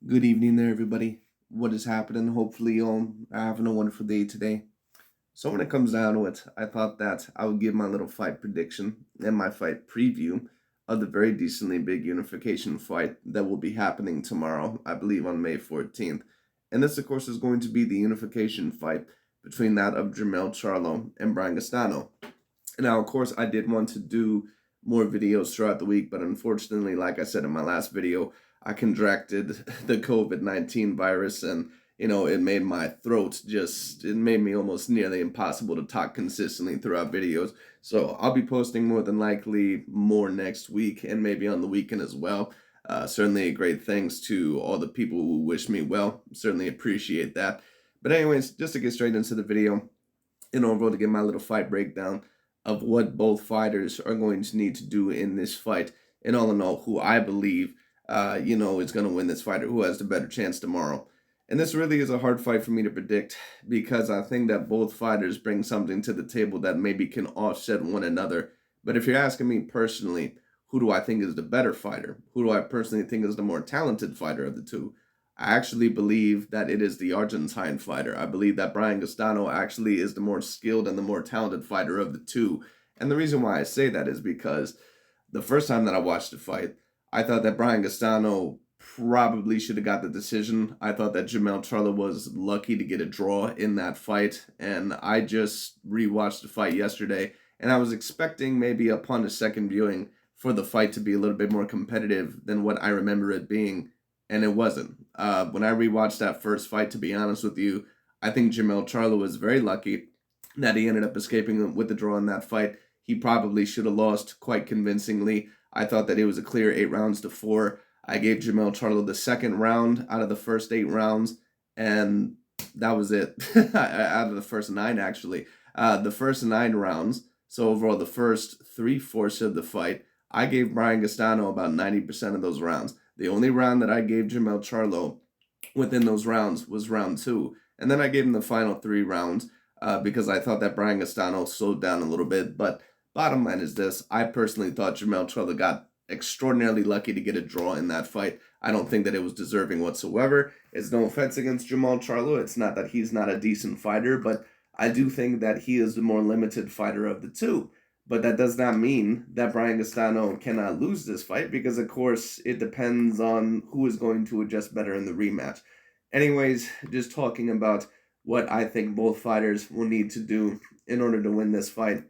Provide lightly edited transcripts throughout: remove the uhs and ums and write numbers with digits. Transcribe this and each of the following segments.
Good evening there, everybody. What is happening? Hopefully, you all are having a wonderful day today. So, when it comes down to it, I thought that I would give my little fight prediction and my fight preview of the very decently big unification fight that will be happening tomorrow, I believe on May 14th. And this, of course, is going to be the unification fight between that of Jermell Charlo and Brian Castano. Now, of course, I did want to do more videos throughout the week, but unfortunately, like I said in my last video, I contracted the COVID-19 virus, and it made my throat it made me almost nearly impossible to talk consistently throughout videos. So I'll be posting more than likely more next week and maybe on the weekend as well. Certainly great thanks to all the people who wish me well. Certainly appreciate that. But anyways, just to get straight into the video, overall to get my little fight breakdown of what both fighters are going to need to do in this fight, and all in all, who I believe, is going to win this fight or who has the better chance tomorrow. And this really is a hard fight for me to predict because I think that both fighters bring something to the table that maybe can offset one another. But if you're asking me personally, who do I think is the better fighter? Who do I personally think is the more talented fighter of the two? I actually believe that it is the Argentine fighter. I believe that Brian Castano actually is the more skilled and the more talented fighter of the two. And the reason why I say that is because the first time that I watched the fight, I thought that Brian Castano probably should have got the decision. I thought that Jermell Charlo was lucky to get a draw in that fight. And I just rewatched the fight yesterday, and I was expecting maybe upon a second viewing for the fight to be a little bit more competitive than what I remember it being, and it wasn't. When I rewatched that first fight, to be honest with you, I think Jermell Charlo was very lucky that he ended up escaping with the draw in that fight. He probably should have lost quite convincingly. I thought that it was a clear 8 rounds to 4. I gave Jermell Charlo the second round out of the first 8 rounds, and that was it. Out of the first 9, actually. The first 9 rounds, so overall the first 3/4 of the fight, I gave Brian Castano about 90% of those rounds. The only round that I gave Jermell Charlo within those rounds was round 2. And then I gave him the final 3 rounds because I thought that Brian Castano slowed down a little bit. But bottom line is this: I personally thought Jermell Charlo got extraordinarily lucky to get a draw in that fight. I don't think that it was deserving whatsoever. It's no offense against Jermell Charlo. It's not that he's not a decent fighter, but I do think that he is the more limited fighter of the two. But that does not mean that Brian Castano cannot lose this fight because, of course, it depends on who is going to adjust better in the rematch. Anyways, just talking about what I think both fighters will need to do in order to win this fight.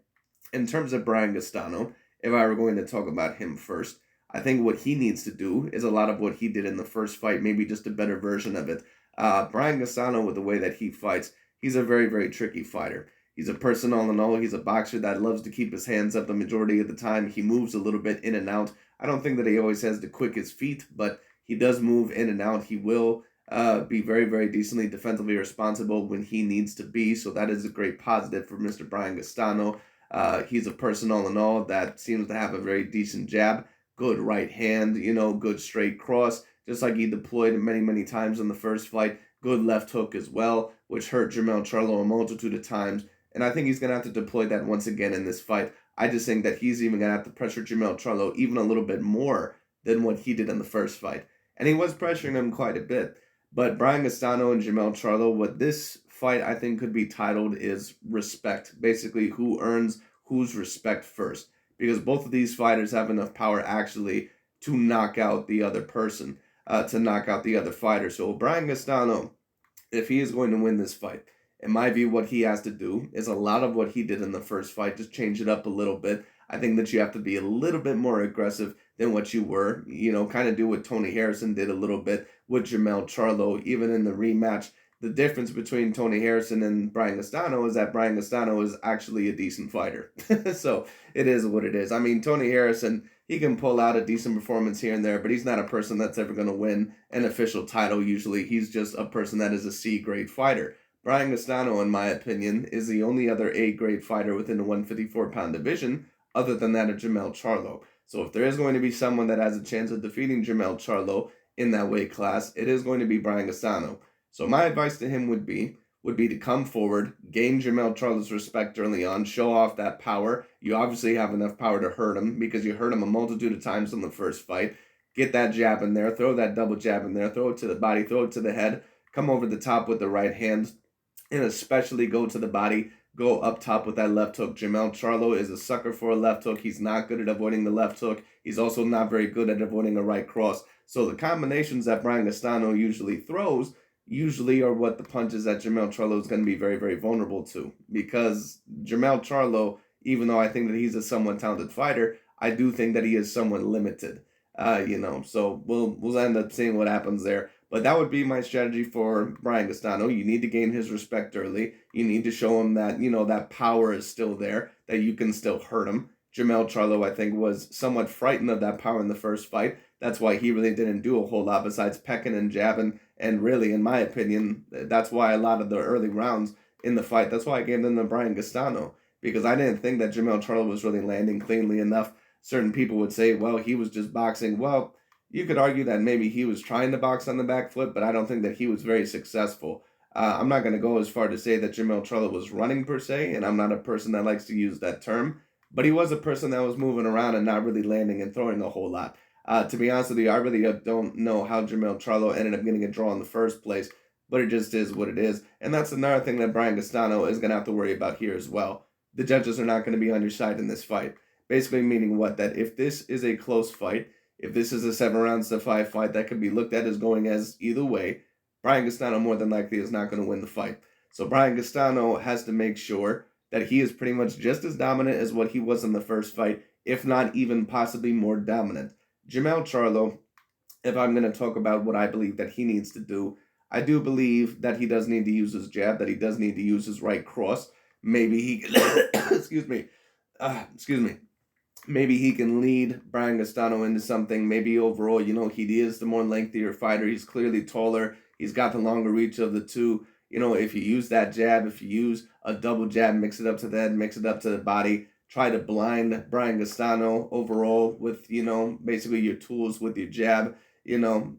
In terms of Brian Castano, if I were going to talk about him first, I think what he needs to do is a lot of what he did in the first fight, maybe just a better version of it. Brian Castano, with the way that he fights, he's a very, very tricky fighter. He's a person all in all. He's a boxer that loves to keep his hands up the majority of the time. He moves a little bit in and out. I don't think that he always has the quickest feet, but he does move in and out. He will be very, very decently defensively responsible when he needs to be. So that is a great positive for Mr. Brian Castano. He's a person all in all that seems to have a very decent jab, good right hand, good straight cross, just like he deployed many, many times in the first fight. Good left hook as well, which hurt Jermell Charlo a multitude of times. And I think he's going to have to deploy that once again in this fight. I just think that he's even going to have to pressure Jermell Charlo even a little bit more than what he did in the first fight. And he was pressuring him quite a bit. But Brian Castano and Jermell Charlo, what this fight I think could be titled is respect. Basically, who earns whose respect first. Because both of these fighters have enough power actually to knock out the other person, to knock out the other fighter. So Brian Castano, if he is going to win this fight, in my view, what he has to do is a lot of what he did in the first fight, just change it up a little bit. I think that you have to be a little bit more aggressive than what you were. Kind of do what Tony Harrison did a little bit with Jermell Charlo, even in the rematch. The difference between Tony Harrison and Brian Castano is that Brian Castano is actually a decent fighter. So it is what it is. I mean, Tony Harrison, he can pull out a decent performance here and there, but he's not a person that's ever going to win an official title usually. He's just a person that is a C-grade fighter. Brian Castano, in my opinion, is the only other A-grade fighter within the 154-pound division other than that of Jermell Charlo. So if there is going to be someone that has a chance of defeating Jermell Charlo in that weight class, it is going to be Brian Castano. So my advice to him would be to come forward, gain Jermell Charlo's respect early on, show off that power. You obviously have enough power to hurt him because you hurt him a multitude of times in the first fight. get that jab in there, throw that double jab in there, throw it to the body, throw it to the head, come over the top with the right hand, and especially go to the body, go up top with that left hook. Jermell Charlo is a sucker for a left hook. He's not good at avoiding the left hook. He's also not very good at avoiding a right cross. So the combinations that Brian Castano usually throws usually are what the punches that Jermell Charlo is going to be very, very vulnerable to. Because Jermell Charlo, even though I think that he's a somewhat talented fighter, I do think that he is somewhat limited. So we'll end up seeing what happens there. But that would be my strategy for Brian Castano. You need to gain his respect early. You need to show him that, that power is still there, that you can still hurt him. Jermell Charlo, I think, was somewhat frightened of that power in the first fight. That's why he really didn't do a whole lot besides pecking and jabbing. And really, in my opinion, that's why a lot of the early rounds in the fight, that's why I gave them to Brian Castano. Because I didn't think that Jermell Charlo was really landing cleanly enough. Certain people would say, well, he was just boxing. Well, you could argue that maybe he was trying to box on the back foot, but I don't think that he was very successful. I'm not going to go as far to say that Jermell Charlo was running per se, and I'm not a person that likes to use that term, but he was a person that was moving around and not really landing and throwing a whole lot. To be honest with you, I really don't know how Jermell Charlo ended up getting a draw in the first place, but it just is what it is. And that's another thing that Brian Castano is going to have to worry about here as well. The judges are not going to be on your side in this fight. Basically meaning what? That if this is a close fight, if this is a 7 rounds to 5 fight that could be looked at as going as either way, Brian Castano more than likely is not going to win the fight. So Brian Castano has to make sure that he is pretty much just as dominant as what he was in the first fight, if not even possibly more dominant. Jermell Charlo, if I'm going to talk about what I believe that he needs to do, I do believe that he does need to use his jab, that he does need to use his right cross. Maybe he excuse me. Maybe he can lead Brian Castano into something. Maybe overall, he is the more lengthier fighter. He's clearly taller. He's got the longer reach of the two. If you use that jab, if you use a double jab, mix it up to the head, mix it up to the body, try to blind Brian Castano overall with, basically your tools with your jab,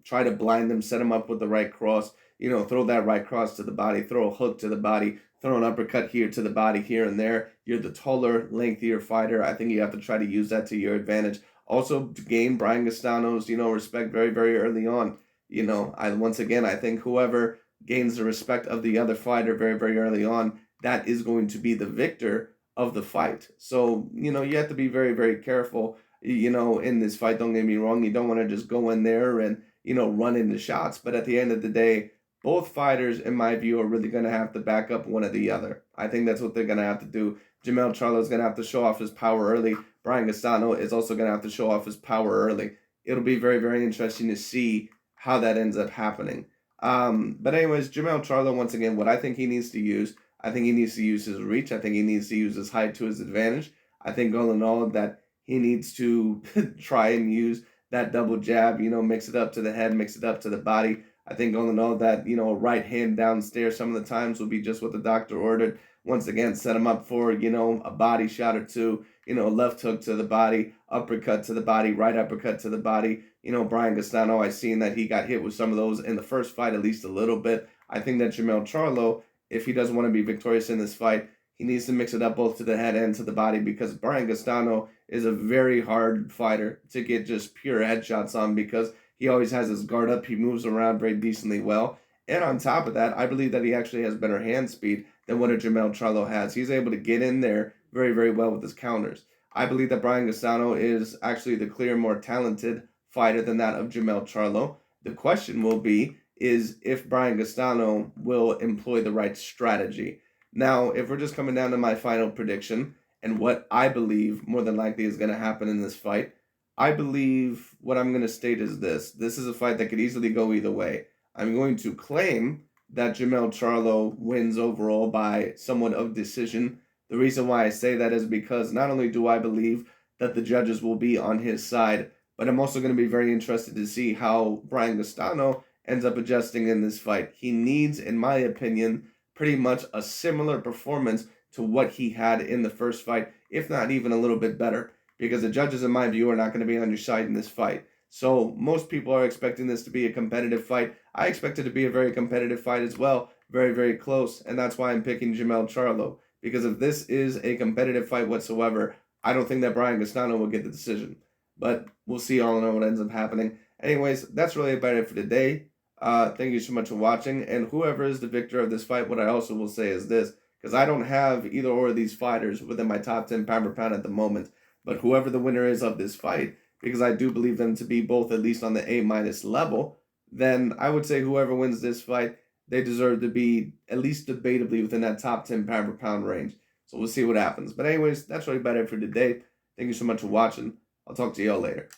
try to blind him, set him up with the right cross, throw that right cross to the body, throw a hook to the body, throw an uppercut here to the body here and there. You're the taller, lengthier fighter. I think you have to try to use that to your advantage. Also, to gain Brian Castano's, respect very, very early on. I think whoever gains the respect of the other fighter very, very early on, that is going to be the victor of the fight. So, you have to be very, very careful, in this fight. Don't get me wrong. You don't want to just go in there and, run into shots. But at the end of the day, both fighters, in my view, are really going to have to back up one or the other. I think that's what they're going to have to do. Jermell Charlo is going to have to show off his power early. Brian Castano is also going to have to show off his power early. It'll be very, very interesting to see how that ends up happening. But anyways, Jermell Charlo, once again, what I think he needs to use, I think he needs to use his reach. I think he needs to use his height to his advantage. I think all in all that he needs to try and use that double jab, mix it up to the head, mix it up to the body. I think all in all that, a right hand downstairs some of the times will be just what the doctor ordered. Once again, set him up for, a body shot or two, left hook to the body, uppercut to the body, right uppercut to the body. Brian Castano, I've seen that he got hit with some of those in the first fight, at least a little bit. I think that Jermell Charlo, if he doesn't want to be victorious in this fight, he needs to mix it up both to the head and to the body, because Brian Castano is a very hard fighter to get just pure headshots on, because he always has his guard up. He moves around very decently well. And on top of that, I believe that he actually has better hand speed than what a Jermell Charlo has. He's able to get in there very, very well with his counters. I believe that Brian Castano is actually the clear more talented fighter than that of Jermell Charlo. The question will be is if Brian Castano will employ the right strategy. Now, if we're just coming down to my final prediction and what I believe more than likely is going to happen in this fight, I believe what I'm going to state is this. This is a fight that could easily go either way. I'm going to claim that Jermell Charlo wins overall by somewhat of decision. The reason why I say that is because not only do I believe that the judges will be on his side, but I'm also going to be very interested to see how Brian Castano ends up adjusting in this fight. He needs, in my opinion, pretty much a similar performance to what he had in the first fight, if not even a little bit better, because the judges, in my view, are not going to be on your side in this fight. So most people are expecting this to be a competitive fight. I expect it to be a very competitive fight as well, very, very close, and that's why I'm picking Jermell Charlo, because if this is a competitive fight whatsoever, I don't think that Brian Castano will get the decision. But we'll see all in all what ends up happening. Anyways, that's really about it for today. Thank you so much for watching. And whoever is the victor of this fight, what I also will say is this, because I don't have either or of these fighters within my top 10 pound for pound at the moment, but whoever the winner is of this fight, because I do believe them to be both at least on the A- level, then I would say whoever wins this fight, they deserve to be at least debatably within that top 10 pound for pound range. So we'll see what happens. But anyways, that's really about it for today. Thank you so much for watching. I'll talk to y'all later.